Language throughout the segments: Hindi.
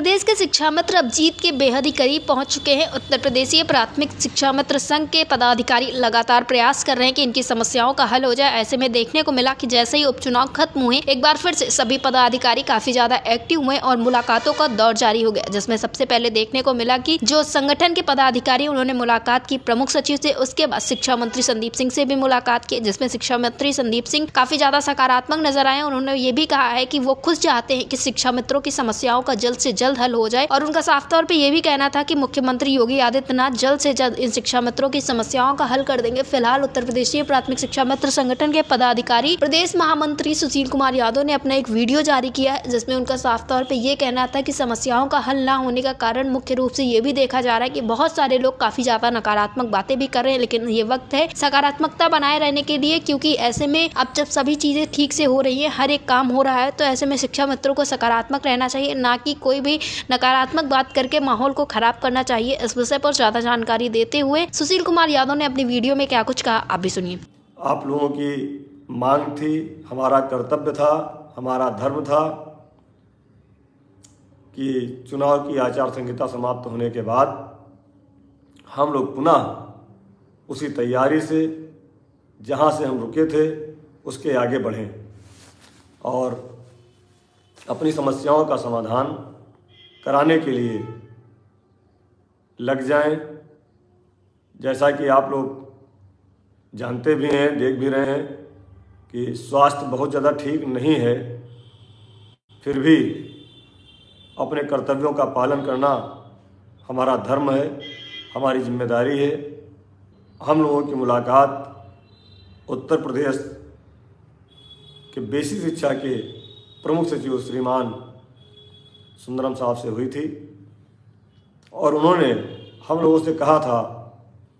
प्रदेश के शिक्षा मित्र अब जीत के बेहद ही करीब पहुंच चुके हैं। उत्तर प्रदेशीय प्राथमिक शिक्षा मित्र संघ के पदाधिकारी लगातार प्रयास कर रहे हैं कि इनकी समस्याओं का हल हो जाए। ऐसे में देखने को मिला कि जैसे ही उपचुनाव खत्म हुए, एक बार फिर से सभी पदाधिकारी काफी ज्यादा एक्टिव हुए और मुलाकातों का दौर जारी हो गया, जिसमें सबसे पहले देखने को मिला कि जो संगठन के पदाधिकारी उन्होंने मुलाकात की प्रमुख सचिव से, उसके बाद शिक्षा मंत्री संदीप सिंह से भी मुलाकात की, जिसमें शिक्षा मंत्री संदीप सिंह काफी ज्यादा सकारात्मक नजर आए। उन्होंने ये भी कहा है कि वो खुद चाहते हैं कि शिक्षा मित्रों की समस्याओं का जल्द से जल्द हल हो जाए और उनका साफ तौर पे ये भी कहना था कि मुख्यमंत्री योगी आदित्यनाथ जल्द से जल्द इन शिक्षा मित्रों की समस्याओं का हल कर देंगे। फिलहाल उत्तर प्रदेशीय प्राथमिक शिक्षा मित्र संगठन के पदाधिकारी प्रदेश महामंत्री सुशील कुमार यादव ने अपना एक वीडियो जारी किया है, जिसमें उनका साफ तौर पे ये कहना था कि समस्याओं का हल ना होने का कारण मुख्य रूप से ये भी देखा जा रहा है कि बहुत सारे लोग काफी ज्यादा नकारात्मक बातें भी कर रहे हैं, लेकिन ये वक्त है सकारात्मकता बनाए रहने के लिए, क्योंकि ऐसे में अब जब सभी चीजें ठीक से हो रही है, हर एक काम हो रहा है, तो ऐसे में शिक्षा मित्रों को सकारात्मक रहना चाहिए, ना कि कोई भी नकारात्मक बात करके माहौल को खराब करना चाहिए। इस विषय पर ज्यादा जानकारी देते हुए सुशील कुमार यादव ने अपनी वीडियो में क्या कुछ कहा, आप भी सुनिए। आप लोगों की मांग थी, हमारा कर्तव्य था, हमारा धर्म था कि चुनाव की आचार संहिता समाप्त होने के बाद हम लोग पुनः उसी तैयारी से जहां से हम रुके थे उसके आगे बढ़ें और अपनी समस्याओं का समाधान कराने के लिए लग जाएं। जैसा कि आप लोग जानते भी हैं, देख भी रहे हैं कि स्वास्थ्य बहुत ज़्यादा ठीक नहीं है, फिर भी अपने कर्तव्यों का पालन करना हमारा धर्म है, हमारी जिम्मेदारी है। हम लोगों की मुलाकात उत्तर प्रदेश के बेसिक शिक्षा के प्रमुख सचिव श्रीमान सुंदरम साहब से हुई थी और उन्होंने हम लोगों से कहा था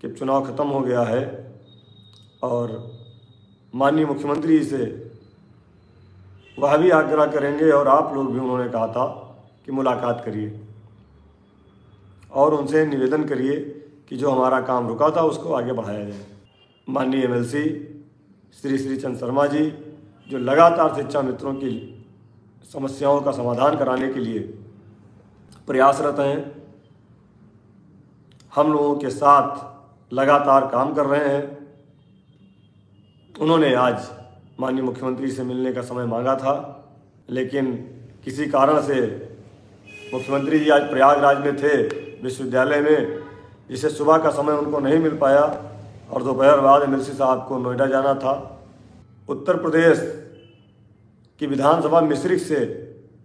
कि चुनाव ख़त्म हो गया है और माननीय मुख्यमंत्री जी से वह भी आग्रह करेंगे और आप लोग भी, उन्होंने कहा था कि मुलाकात करिए और उनसे निवेदन करिए कि जो हमारा काम रुका था उसको आगे बढ़ाया जाए। माननीय एमएलसी श्री चंद शर्मा जी, जो लगातार शिक्षा मित्रों की समस्याओं का समाधान कराने के लिए प्रयासरत हैं, हम लोगों के साथ लगातार काम कर रहे हैं। उन्होंने आज माननीय मुख्यमंत्री से मिलने का समय मांगा था, लेकिन किसी कारण से मुख्यमंत्री जी आज प्रयागराज में थे विश्वविद्यालय में, जिसे सुबह का समय उनको नहीं मिल पाया और दोपहर बाद एमएलसी साहब को नोएडा जाना था। उत्तर प्रदेश की विधानसभा मिश्रिख से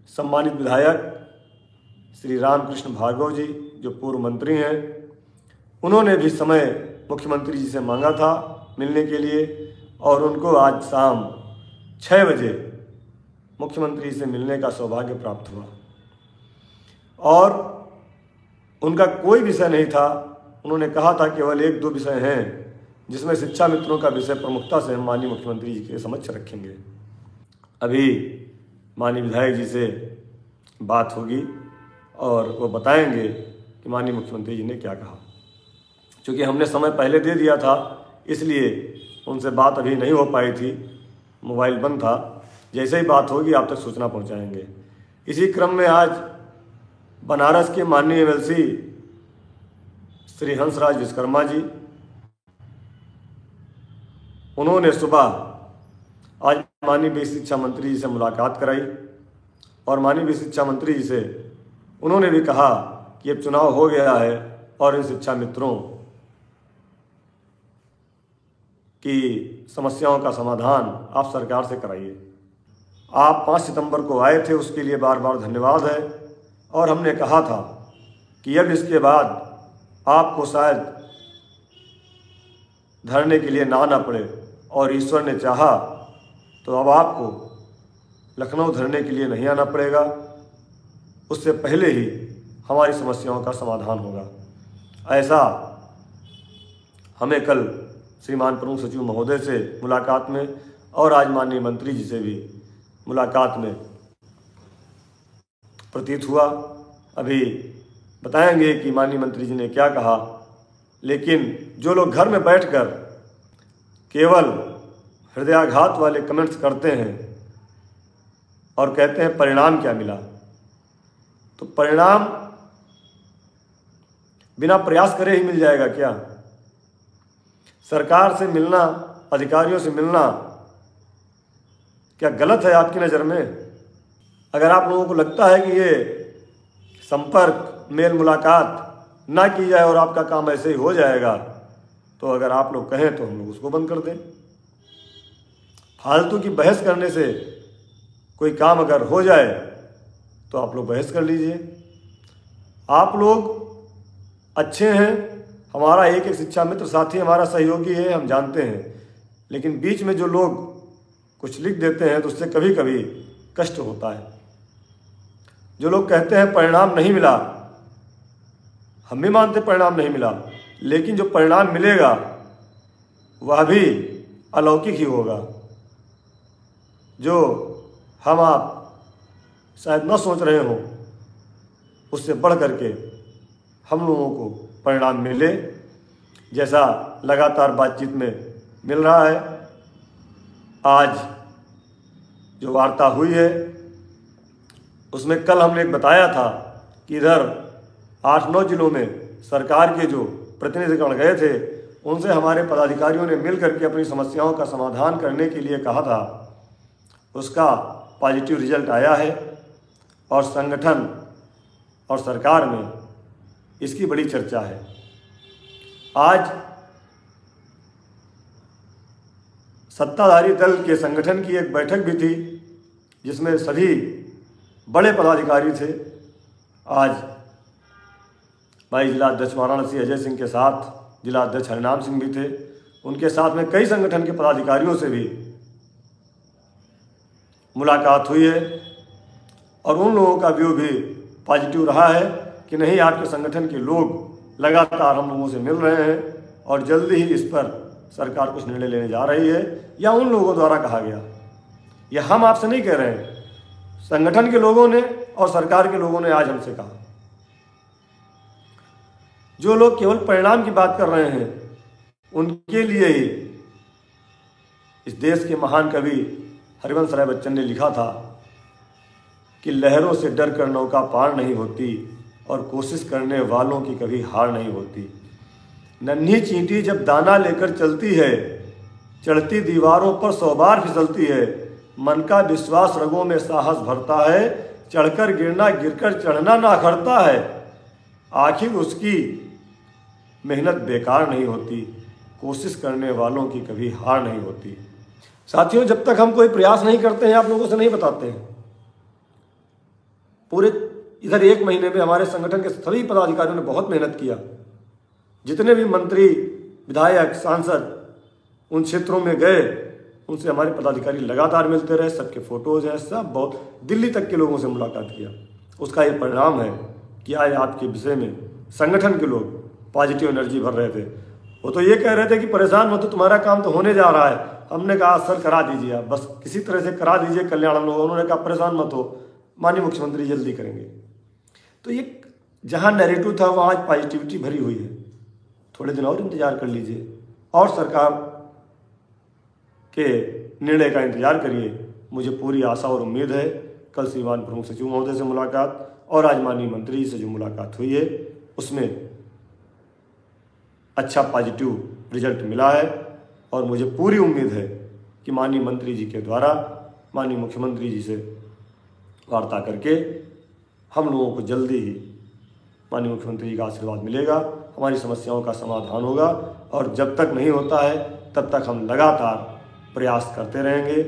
सम्मानित विधायक श्री रामकृष्ण भार्गव जी, जो पूर्व मंत्री हैं, उन्होंने भी समय मुख्यमंत्री जी से मांगा था मिलने के लिए और उनको आज शाम 6 बजे मुख्यमंत्री से मिलने का सौभाग्य प्राप्त हुआ और उनका कोई विषय नहीं था। उन्होंने कहा था केवल 1-2 विषय हैं जिसमें शिक्षा मित्रों का विषय प्रमुखता से हम माननीय मुख्यमंत्री जी के समक्ष रखेंगे। अभी माननीय विधायक जी से बात होगी और वो बताएंगे कि माननीय मुख्यमंत्री जी ने क्या कहा। क्योंकि हमने समय पहले दे दिया था, इसलिए उनसे बात अभी नहीं हो पाई थी, मोबाइल बंद था। जैसे ही बात होगी आप तक सूचना पहुंचाएंगे। इसी क्रम में आज बनारस के माननीय एमएलसी श्री हंसराज विश्वकर्मा जी, उन्होंने सुबह आज माननीय बेसिक शिक्षा मंत्री जी से मुलाकात कराई और माननीय बेसिक शिक्षा मंत्री जी से उन्होंने भी कहा कि अब चुनाव हो गया है और इन शिक्षा मित्रों की समस्याओं का समाधान आप सरकार से कराइए। आप 5 सितंबर को आए थे, उसके लिए बार बार धन्यवाद है और हमने कहा था कि अब इसके बाद आपको शायद धरने के लिए ना आना पड़े और ईश्वर ने चाहा तो अब आपको लखनऊ धरने के लिए नहीं आना पड़ेगा, उससे पहले ही हमारी समस्याओं का समाधान होगा। ऐसा हमें कल श्रीमान प्रमुख सचिव महोदय से मुलाकात में और आज माननीय मंत्री जी से भी मुलाकात में प्रतीत हुआ। अभी बताएंगे कि माननीय मंत्री जी ने क्या कहा, लेकिन जो लोग घर में बैठकर केवल हृदयाघात वाले कमेंट्स करते हैं और कहते हैं परिणाम क्या मिला, तो परिणाम बिना प्रयास करे ही मिल जाएगा क्या? सरकार से मिलना, अधिकारियों से मिलना क्या गलत है आपकी नज़र में? अगर आप लोगों को लगता है कि ये संपर्क, मेल मुलाकात ना की जाए और आपका काम ऐसे ही हो जाएगा, तो अगर आप लोग कहें तो हम लोग उसको बंद कर दें। फालतू की बहस करने से कोई काम अगर हो जाए तो आप लोग बहस कर लीजिए। आप लोग अच्छे हैं, हमारा एक एक शिक्षा मित्र साथी हमारा सहयोगी है, हम जानते हैं, लेकिन बीच में जो लोग कुछ लिख देते हैं तो उससे कभी कभी कष्ट होता है। जो लोग कहते हैं परिणाम नहीं मिला, हम भी मानते परिणाम नहीं मिला, लेकिन जो परिणाम मिलेगा वह भी अलौकिक ही होगा, जो हम आप शायद न सोच रहे हों, उससे बढ़ करके हम लोगों को परिणाम मिले, जैसा लगातार बातचीत में मिल रहा है। आज जो वार्ता हुई है उसमें कल हमने एक बताया था कि इधर 8-9 जिलों में सरकार के जो प्रतिनिधिगण गए थे, उनसे हमारे पदाधिकारियों ने मिल करके अपनी समस्याओं का समाधान करने के लिए कहा था। उसका पॉजिटिव रिजल्ट आया है और संगठन और सरकार में इसकी बड़ी चर्चा है। आज सत्ताधारी दल के संगठन की एक बैठक भी थी जिसमें सभी बड़े पदाधिकारी थे। आज भाई जिला अध्यक्ष वाराणसी अजय सिंह के साथ जिला अध्यक्ष हरिनाम सिंह भी थे, उनके साथ में कई संगठन के पदाधिकारियों से भी मुलाकात हुई है और उन लोगों का व्यू भी पॉजिटिव रहा है कि नहीं, आपके संगठन के लोग लगातार हम लोगों से मिल रहे हैं और जल्दी ही इस पर सरकार कुछ निर्णय लेने जा रही है, या उन लोगों द्वारा कहा गया। यह हम आपसे नहीं कह रहे हैं, संगठन के लोगों ने और सरकार के लोगों ने आज हमसे कहा। जो लोग केवल परिणाम की बात कर रहे हैं उनके लिए ही इस देश के महान कवि हरिवंश राय बच्चन ने लिखा था कि लहरों से डर कर नौका पार नहीं होती और कोशिश करने वालों की कभी हार नहीं होती। नन्ही चींटी जब दाना लेकर चलती है, चढ़ती दीवारों पर 100 बार फिसलती है, मन का विश्वास रगों में साहस भरता है, चढ़कर गिरना गिरकर चढ़ना ना अखरता है, आखिर उसकी मेहनत बेकार नहीं होती, कोशिश करने वालों की कभी हार नहीं होती। साथियों, जब तक हम कोई प्रयास नहीं करते हैं, आप लोगों से नहीं बताते हैं, पूरे इधर 1 महीने में हमारे संगठन के सभी पदाधिकारियों ने बहुत मेहनत किया। जितने भी मंत्री, विधायक, सांसद उन क्षेत्रों में गए, उनसे हमारे पदाधिकारी लगातार मिलते रहे, सबके फोटोज हैं, सब बहुत दिल्ली तक के लोगों से मुलाकात किया। उसका ये परिणाम है कि आज आपके विषय में संगठन के लोग पॉजिटिव एनर्जी भर रहे थे। वो तो ये कह रहे थे कि परेशान मत हो, तुम्हारा काम तो होने जा रहा है। हमने कहा सर करा दीजिए, आप बस किसी तरह से करा दीजिए कल्याण हम लोग। उन्होंने कहा परेशान मत हो, माननीय मुख्यमंत्री जल्दी करेंगे। तो ये जहाँ नैरेटिव था वहाँ आज पॉजिटिविटी भरी हुई है। थोड़े दिन और इंतजार कर लीजिए और सरकार के निर्णय का इंतजार करिए। मुझे पूरी आशा और उम्मीद है। कल सीवान प्रमुख सचिव महोदय से मुलाकात और आज माननीय मंत्री जी से जो मुलाकात हुई है उसमें अच्छा पॉजिटिव रिजल्ट मिला है और मुझे पूरी उम्मीद है कि माननीय मंत्री जी के द्वारा माननीय मुख्यमंत्री जी से वार्ता करके हम लोगों को जल्दी ही माननीय मुख्यमंत्री जी का आशीर्वाद मिलेगा, हमारी समस्याओं का समाधान होगा। और जब तक नहीं होता है तब तक हम लगातार प्रयास करते रहेंगे।